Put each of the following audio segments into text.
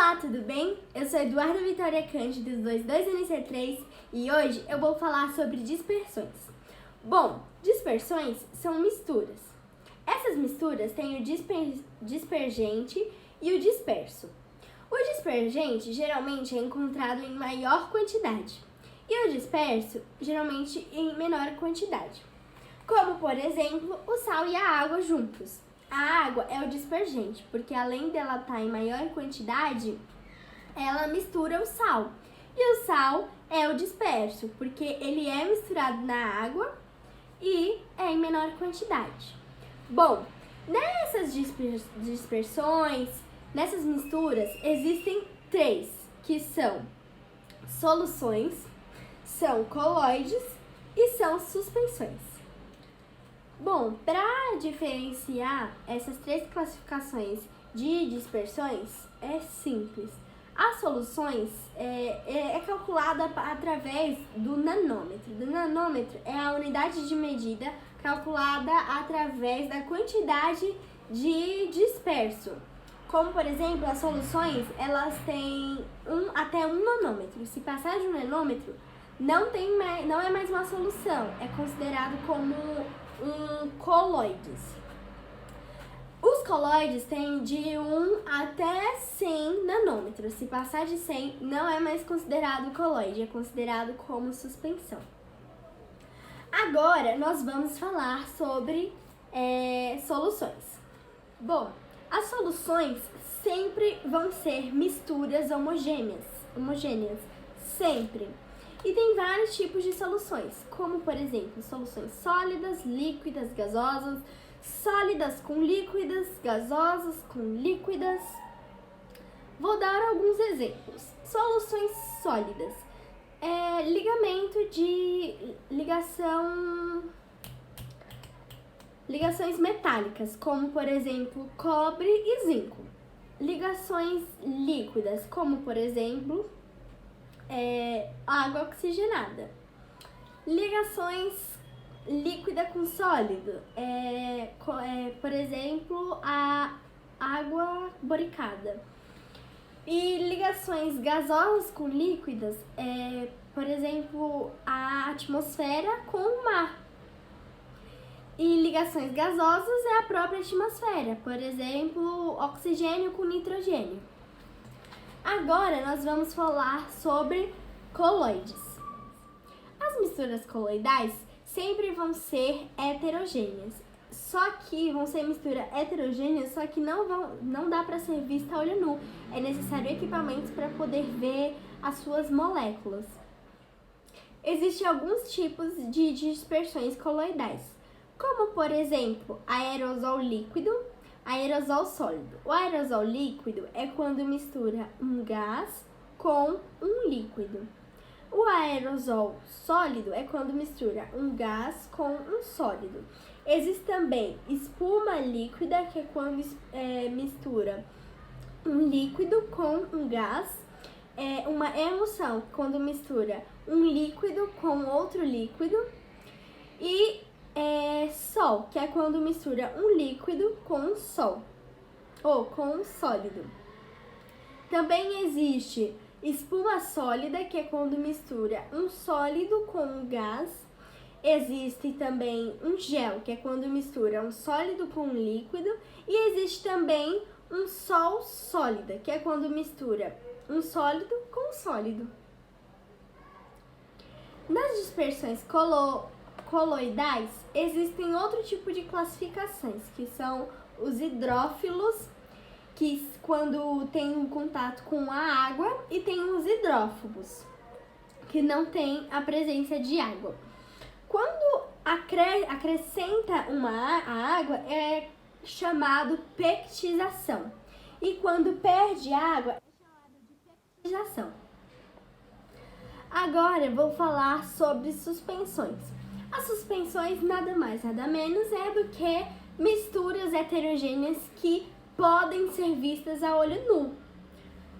Olá, tudo bem? Eu sou Eduarda Vitória Cândido, do 22NC3, e hoje eu vou falar sobre dispersões. Bom, dispersões são misturas. Essas misturas têm o dispergente e o disperso. O dispergente geralmente é encontrado em maior quantidade e o disperso geralmente em menor quantidade, como por exemplo o sal e a água juntos. A água é o dispergente, porque além dela estar em maior quantidade, ela mistura o sal. E o sal é o disperso, porque ele é misturado na água e é em menor quantidade. Bom, nessas dispersões, nessas misturas, existem três, que são soluções, são coloides e são suspensões. Bom, para diferenciar essas três classificações de dispersões, é simples. As soluções é calculada através do nanômetro. O nanômetro é a unidade de medida calculada através da quantidade de disperso. Como, por exemplo, as soluções, elas têm até 1 nanômetro. Se passar de 1 nanômetro, não é mais uma solução, é considerado como coloides. Os coloides têm de 1 até 100 nanômetros. Se passar de 100, não é mais considerado coloide, é considerado como suspensão. Agora, nós vamos falar sobre soluções. Bom, as soluções sempre vão ser misturas homogêneas, sempre. E tem vários tipos de soluções, como por exemplo, soluções sólidas, líquidas, gasosas, sólidas com líquidas, gasosas com líquidas. Vou dar alguns exemplos. Soluções sólidas. Ligações metálicas, como por exemplo, cobre e zinco. Ligações líquidas, como por exemplo, água oxigenada. Ligações líquida com sólido, por exemplo, a água boricada. E ligações gasosas com líquidas, por exemplo, a atmosfera com o mar. E ligações gasosas é a própria atmosfera, por exemplo, oxigênio com nitrogênio. Agora nós vamos falar sobre coloides. As misturas coloidais sempre vão ser heterogêneas. Só que vão ser misturas heterogêneas, só que não dá para ser vista a olho nu. É necessário equipamentos para poder ver as suas moléculas. Existem alguns tipos de dispersões coloidais, como por exemplo, aerosol líquido, aerosol sólido. O aerosol líquido é quando mistura um gás com um líquido. O aerosol sólido é quando mistura um gás com um sólido. Existe também espuma líquida, que é quando mistura um líquido com um gás. Uma emulsão, quando mistura um líquido com outro líquido. E sol, que é quando mistura um líquido com um sol, ou com um sólido. Também existe espuma sólida, que é quando mistura um sólido com um gás. Existe também um gel, que é quando mistura um sólido com um líquido. E existe também um sol sólida, que é quando mistura um sólido com um sólido. Nas dispersões coloidais, existem outro tipo de classificações, que são os hidrófilos, que quando tem um contato com a água, e tem os hidrófobos, que não tem a presença de água. Quando acrescenta a água, é chamado pectização. E quando perde água, é chamado de pectização. Agora eu vou falar sobre suspensões. As suspensões nada mais, nada menos do que misturas heterogêneas que podem ser vistas a olho nu.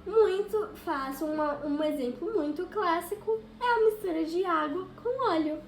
Um exemplo muito clássico é a mistura de água com óleo.